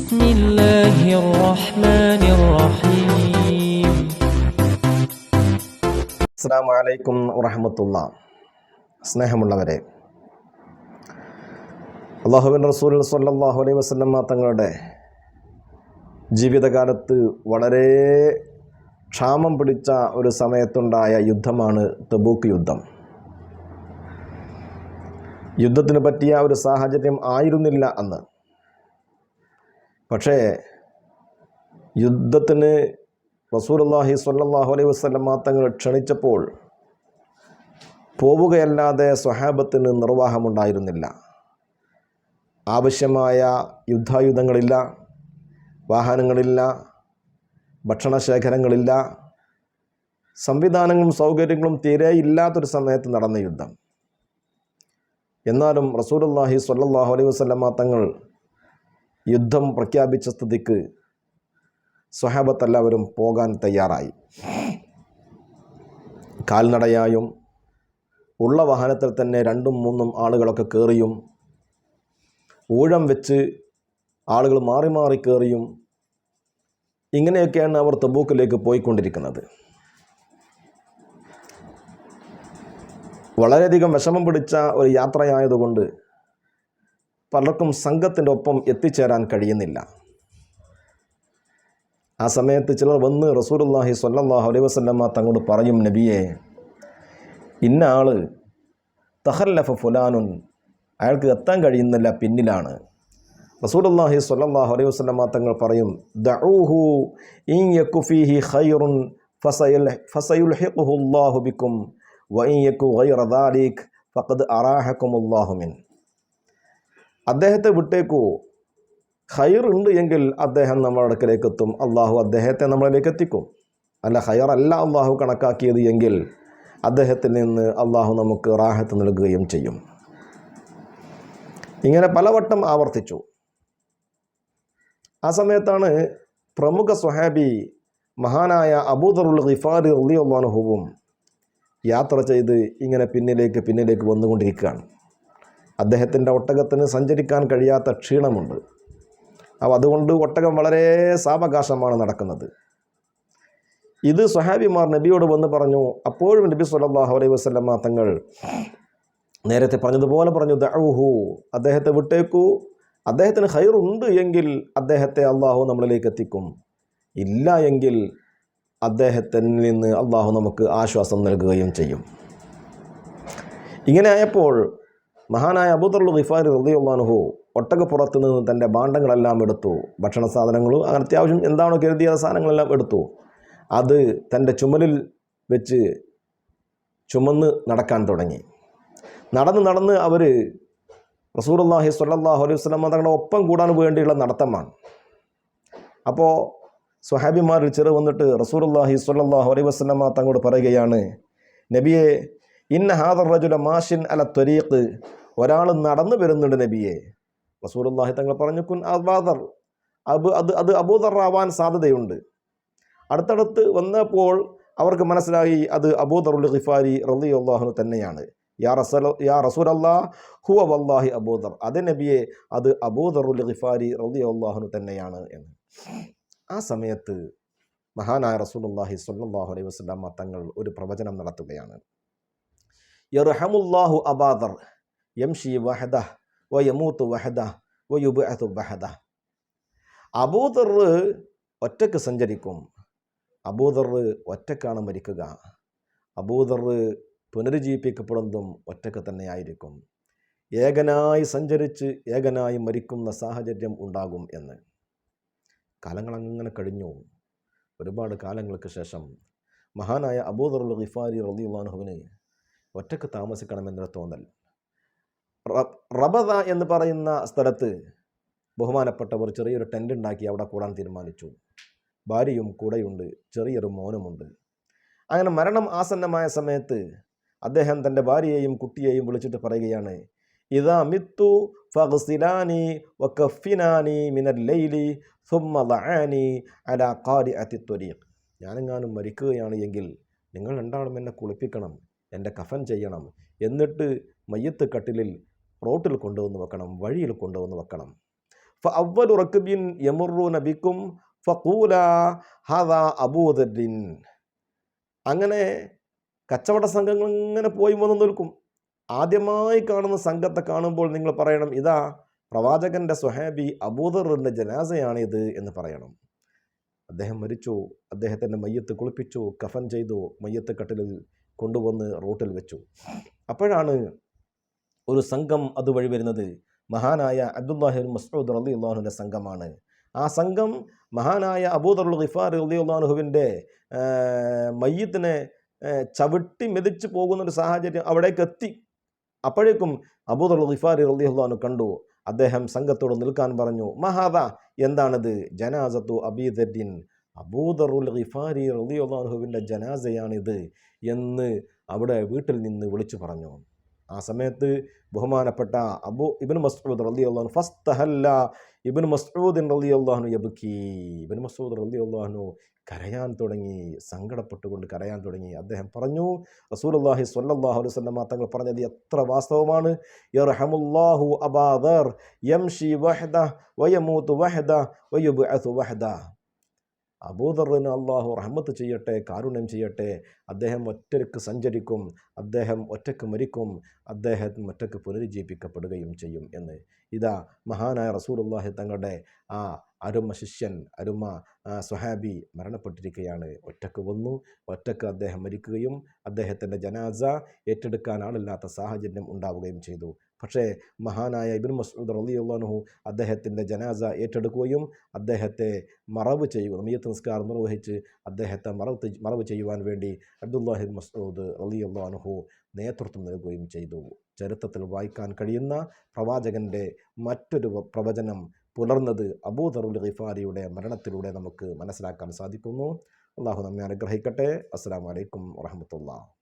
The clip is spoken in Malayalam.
بسم الله الرحمن الرحيم. അസ്സലാമു അലൈക്കും വറഹ്മത്തുള്ളാഹി. സ്നേഹമുള്ളവരെ, അല്ലാഹുവിൻ്റെ റസൂൽ സ്വല്ലല്ലാഹു അലൈഹി വസല്ലം തങ്ങളുടെ ജീവിതകാലത്ത് വളരെ ക്ഷാമം പിടിച്ച ഒരു സമയത്തുണ്ടായ യുദ്ധമാണ് തബൂക്ക് യുദ്ധം. യുദ്ധത്തിന് പറ്റിയ ഒരു സാഹചര്യം ആയിരുന്നില്ല അന്ന്. പക്ഷേ യുദ്ധത്തിന് റസൂലുള്ളാഹി സ്വല്ലല്ലാഹു അലൈഹി വസല്ലം തങ്ങൾ ക്ഷണിച്ചപ്പോൾ പോവുകയല്ലാതെ സ്വഹാബത്തിന് നിർവാഹമുണ്ടായിരുന്നില്ല. ആവശ്യമായ യുദ്ധായുധങ്ങളില്ല, വാഹനങ്ങളില്ല, ഭക്ഷണശേഖരങ്ങളില്ല, സംവിധാനങ്ങളും സൗകര്യങ്ങളും തീരെ ഇല്ലാത്തൊരു സമയത്ത് നടന്ന യുദ്ധം. എന്നാലും റസൂലുള്ളാഹി സ്വല്ലല്ലാഹു അലൈഹി വസല്ലം തങ്ങൾ യുദ്ധം പ്രഖ്യാപിച്ച സ്ഥിതിക്ക് സ്വഹാബത്തെല്ലാവരും പോകാൻ തയ്യാറായി. കാൽനടയായും ഉള്ള വാഹനത്തിൽ തന്നെ 2-3 ആളുകളൊക്കെ കയറിയും ഊഴം വെച്ച് ആളുകൾ മാറി മാറി കയറിയും ഇങ്ങനെയൊക്കെയാണ് അവർ തബൂക്കിലേക്ക് പോയിക്കൊണ്ടിരിക്കുന്നത്. വളരെയധികം വിഷമം പിടിച്ച ഒരു യാത്രയായതുകൊണ്ട് പലർക്കും സംഘത്തിൻ്റെ ഒപ്പം എത്തിച്ചേരാൻ കഴിയുന്നില്ല. ആ സമയത്ത് ചിലർ വന്ന് റസൂലുള്ളാഹി സ്വല്ലല്ലാഹു അലൈഹി വസല്ലം തങ്ങളോട് പറയും, നബിയെ, ഇന്ന ആൾ തഖല്ലഫ ഫുലാനുൻ, അയാൾക്ക് എത്താൻ കഴിയുന്നില്ല, പിന്നിലാണ്. റസൂലുള്ളാഹി സ്വല്ലല്ലാഹു അലൈഹി വസല്ലം തങ്ങൾ പറയും, ദഊഹു ഇൻ യകു ഫീഹി ഖൈറുൻ ഫസയുൽഹിഖുഹു അല്ലാഹു ബിക്കും വ ഇൻ യകു ഗൈറ ദാലിക് ഫഖദ് അറാഹകുമുല്ലാഹു മിൻ. അദ്ദേഹത്തെ വിട്ടേക്കൂ, ഖൈറുണ്ട് എങ്കിൽ അദ്ദേഹം നമ്മുടെ അടുക്കലേക്ക് എത്തും, അള്ളാഹു അദ്ദേഹത്തെ നമ്മളിലേക്ക് എത്തിക്കും. അല്ല, ഖൈറല്ല അള്ളാഹു കണക്കാക്കിയത് എങ്കിൽ അദ്ദേഹത്തിൽ നിന്ന് അള്ളാഹു നമുക്ക് റാഹത്ത് നൽകുകയും ചെയ്യും. ഇങ്ങനെ പലവട്ടം ആവർത്തിച്ചു. ആ സമയത്താണ് പ്രമുഖ സ്വഹാബി മഹാനായ അബൂദറുൽ ഗിഫാരി റളിയല്ലാഹു അൻഹുവും യാത്ര ചെയ്ത് ഇങ്ങനെ പിന്നിലേക്ക് വന്നുകൊണ്ടിരിക്കുകയാണ്. അദ്ദേഹത്തിൻ്റെ ഒട്ടകത്തിന് സഞ്ചരിക്കാൻ കഴിയാത്ത ക്ഷീണമുണ്ട്. അതുകൊണ്ട് ഒട്ടകം വളരെ സാവകാശമാണ് നടക്കുന്നത്. ഇത് സ്വഹാബിമാർ നബിയോട് വന്ന് പറഞ്ഞു. അപ്പോഴും നബി സ്വല്ലല്ലാഹു അലൈഹി വസല്ലം തങ്ങൾ നേരത്തെ പറഞ്ഞതുപോലെ പറഞ്ഞു, ദഊഹു, അദ്ദേഹത്തെ വിട്ടേക്കൂ, അദ്ദേഹത്തിന് ഖൈറുണ്ട് എങ്കിൽ അദ്ദേഹത്തെ അള്ളാഹു നമ്മളിലേക്ക് എത്തിക്കും, ഇല്ല എങ്കിൽ അദ്ദേഹത്തിൽ നിന്ന് അള്ളാഹു നമുക്ക് ആശ്വാസം നൽകുകയും ചെയ്യും. ഇങ്ങനെ ആയപ്പോൾ മഹാനായ അബൂദറുൽ ഗിഫാരി റളിയല്ലാഹു അൻഹു ഒട്ടകപ്പുറത്ത് നിന്ന് തൻ്റെ ഭാണ്ഡങ്ങളെല്ലാം എടുത്തു. ഭക്ഷണ സാധനങ്ങളും അങ്ങനെ അത്യാവശ്യം എന്താണോ കരുതിയ സാധനങ്ങളെല്ലാം എടുത്തു. അത് തൻ്റെ ചുമലിൽ വെച്ച് ചുമന്ന് നടക്കാൻ തുടങ്ങി. നടന്ന് അവർ റസൂലുള്ളാഹി സ്വല്ലല്ലാഹു അലൈഹി വസല്ലം തങ്ങളുടെ ഒപ്പം കൂടാൻ വേണ്ടിയുള്ള നടത്തമാണ്. അപ്പോൾ സ്വഹാബിമാരിൽ ചെറു വന്നിട്ട് റസൂലുള്ളാഹി സ്വല്ലല്ലാഹു അലൈഹി വസല്ലം തങ്ങളോട് പറയുകയാണ്, നബിയെ, ഇന്ന ഹാദർ റജുല മാഷിൻ അല ത്വരീഖ്, ഒരാൾ നടന്നു വരുന്നുണ്ട് നബിയെ. റസൂലുള്ളാഹി തങ്ങൾ പറഞ്ഞു, കുൻ അബൂദർ, അത് അബൂദർ ആവാൻ സാധ്യതയുണ്ട്. അടുത്തടുത്ത് വന്നപ്പോൾ അവർക്ക് മനസ്സിലായി അത് അബൂദറുൽ ഗിഫാരി റളിയല്ലാഹു അൻഹു തന്നെയാണ്. യാ റസൂലല്ലാഹ് ഹുവ വല്ലാഹി അബൂദർ, അതെ നബിയെ, അത് അബൂദറുൽ ഗിഫാരി റളിയല്ലാഹു അൻഹു തന്നെയാണ് എന്ന്. ആ സമയത്ത് മഹാനായ റസൂലുള്ളാഹി സ്വല്ലല്ലാഹു അലൈഹി വസല്ലം തങ്ങൾ ഒരു പ്രവചനം നടത്തുകയാണ്. യർഹമുല്ലാഹു അബൂദർ യംശി വഹദഹ് വ യമൂതു വഹദഹ് വ യുബ്അതു വഹദഹ്. അബൂദർ ഒറ്റക്ക് സഞ്ചരിക്കും, അബൂദർ ഒറ്റക്കാണ് മരിക്കുക, അബൂദർ പുനരുജ്ജീവിപ്പിക്കപ്പെടുന്നതും ഒറ്റക്ക് തന്നെയായിരിക്കും, ഏകനായി സഞ്ചരിച്ച് ഏകനായി മരിക്കുന്ന സാഹചര്യം ഉണ്ടാകും എന്ന്. കാലങ്ങളങ്ങനെ കഴിഞ്ഞു. ഒരുപാട് കാലങ്ങൾക്ക് ശേഷം മഹാനായ അബൂദറുൽ ഗിഫാരി റളിയല്ലാഹു അൻഹുവിന് ഒറ്റക്ക് താമസിക്കണമെന്നൊരു തോന്നൽ. റബദ എന്ന് പറയുന്ന സ്ഥലത്ത് ബഹുമാനപ്പെട്ടവർ ചെറിയൊരു ടെൻ്റ് ഉണ്ടാക്കി അവിടെ കൂടാൻ തീരുമാനിച്ചു. ഭാര്യയും കൂടെയുണ്ട്, ചെറിയൊരു മോനുമുണ്ട്. അങ്ങനെ മരണം ആസന്നമായ സമയത്ത് അദ്ദേഹം തൻ്റെ ഭാര്യയെയും കുട്ടിയെയും വിളിച്ചിട്ട് പറയുകയാണ്, ഇദാ മിത്തു ഫഗ്സിലാനി വകഫിനാനി മിനൽ ലൈലി സുമ്മ ദഅാനി അലാ ഖാരിഅത്തി ത്വരീഖ്. ഞാനെങ്ങാനും മരിക്കുകയാണ് എങ്കിൽ നിങ്ങൾ രണ്ടാളും എന്നെ കുളിപ്പിക്കണം, എൻ്റെ കഫൻ ചെയ്യണം, എന്നിട്ട് മയ്യത്ത് കട്ടിലിൽ റോട്ടിൽ കൊണ്ടുവന്ന് വെക്കണം, വഴിയിൽ കൊണ്ടുവന്ന് വെക്കണം. ഫഅവ്വലു റക്ബിൻ യമുറൂന ബിക്കും ഫഖൂലാ ഹാദാ അബൂദറിൻ. അങ്ങനെ കച്ചവട സംഘങ്ങൾ ഇങ്ങനെ പോയി വന്ന് നിൽക്കും. ആദ്യമായി കാണുന്ന സംഘത്തെ കാണുമ്പോൾ നിങ്ങൾ പറയണം, ഇതാ പ്രവാചകന്റെ സ്വഹാബി അബൂദറിൻ്റെ ജനാസയാണിത് എന്ന് പറയണം. അദ്ദേഹം മരിച്ചു. അദ്ദേഹത്തിൻ്റെ മയ്യത്ത് കുളിപ്പിച്ചു, കഫൻ ചെയ്തു, മയ്യത്ത് കട്ടിലിൽ കൊണ്ടുവന്ന് റോട്ടിൽ വെച്ചു. അപ്പോഴാണ് ഒരു സംഘം അതുവഴി വരുന്നത്. മഹാനായ അബ്ദുല്ലാഹി ഇബ്നു മസ്ഊദ് റളിയല്ലാഹു അൻഹുവിൻ്റെ സംഘമാണ്. ആ സംഘം മഹാനായ അബൂദർ ഗിഫാരി റളിയല്ലാഹു അൻഹുവിൻ്റെ മയ്യത്തിനെ ചവിട്ടി മെതിച്ച് പോകുന്നൊരു സാഹചര്യം അവിടേക്ക് എത്തി. അപ്പോഴേക്കും അബൂദർ ഗിഫാരി റളിയല്ലാഹു അൻഹു കണ്ടു. അദ്ദേഹം സംഘത്തോട് നിൽക്കാൻ പറഞ്ഞു. മഹാദ, എന്താണിത്? ജനാസത്തു അബീദറിൻ, അബൂദറുൽ ഗിഫാരി റളിയല്ലാഹു അൻഹുവിൻ്റെ ജനാസയാണിത് എന്ന് അവിടെ വീട്ടിൽ നിന്ന് വിളിച്ചു പറഞ്ഞു. ആ സമയത്ത് ബഹുമാനപ്പെട്ട ഇബ്നു മസ്ഊദ് റളിയല്ലാഹു അൻഹു ഫസ്തഹല്ല ഇബ്നു മസ്ഊദ് റളിയല്ലാഹു അൻഹു യബ്കി. ഇബ്നു മസ്ഊദ് റളിയല്ലാഹു അൻഹു കരയാൻ തുടങ്ങി, സങ്കടപ്പെട്ടുകൊണ്ട് കരയാൻ തുടങ്ങി. അദ്ദേഹം പറഞ്ഞു, റസൂലുള്ളാഹി സ്വല്ലല്ലാഹു അലൈഹി വസല്ലം തങ്ങൾ പറഞ്ഞത് എത്ര വാസ്തവമാണ്. യർഹമുല്ലാഹു അബാ ദർ യംശി വഹദഹു വയമൂതു വഹദഹു വയുബ്അസു വഹദഹു. അബൂദറിന് അള്ളാഹു റഹ്മത്ത് ചെയ്യട്ടെ, കാരുണ്യം ചെയ്യട്ടെ. അദ്ദേഹം ഒറ്റയ്ക്ക് സഞ്ചരിക്കും, അദ്ദേഹം ഒറ്റയ്ക്ക് മരിക്കും, അദ്ദേഹം ഒറ്റയ്ക്ക് പുനരുജ്ജീവിക്കപ്പെടുകയും ചെയ്യും എന്ന്. ഇതാ മഹാനായ റസൂലുള്ളാഹി തങ്ങളുടെ ആ അരുമ ശിഷ്യൻ, അരുമ സ്വഹാബി മരണപ്പെട്ടിരിക്കുകയാണ്. ഒറ്റയ്ക്ക് വന്നു, ഒറ്റയ്ക്ക് അദ്ദേഹം മരിക്കുകയും അദ്ദേഹത്തിൻ്റെ ജനാസ ഏറ്റെടുക്കാൻ ആളില്ലാത്ത സാഹചര്യം ഉണ്ടാവുകയും ചെയ്തു. പക്ഷേ മഹാനായ ഇബ്നു മസ്ഊദ് റളിയല്ലാഹു അൻഹു അദ്ദേഹത്തിൻ്റെ ജനാസ ഏറ്റെടുക്കുകയും അദ്ദേഹത്തെ മറവ് ചെയ്യുക, മയ്യത്ത് നിസ്കാരം നിർവഹിച്ച് അദ്ദേഹത്തെ മറവ് ചെയ്യുവാൻ വേണ്ടി അബ്ദുല്ലാഹി ഇബ്നു മസ്ഊദ് റളിയല്ലാഹു അൻഹു നേതൃത്വം നൽകുകയും ചെയ്തു. ചരിത്രത്തിൽ വായിക്കാൻ കഴിയുന്ന പ്രവാചകൻ്റെ മറ്റൊരു പ്രവചനം പുലർന്നത് അബൂദറുൽ ഗിഫാരിയുടെ മരണത്തിലൂടെ നമുക്ക് മനസ്സിലാക്കാൻ സാധിക്കുന്നു. അള്ളാഹു നമ്മെ അനുഗ്രഹിക്കട്ടെ. അസ്സലാമു അലൈക്കും വറഹ്മത്തുള്ളാഹി.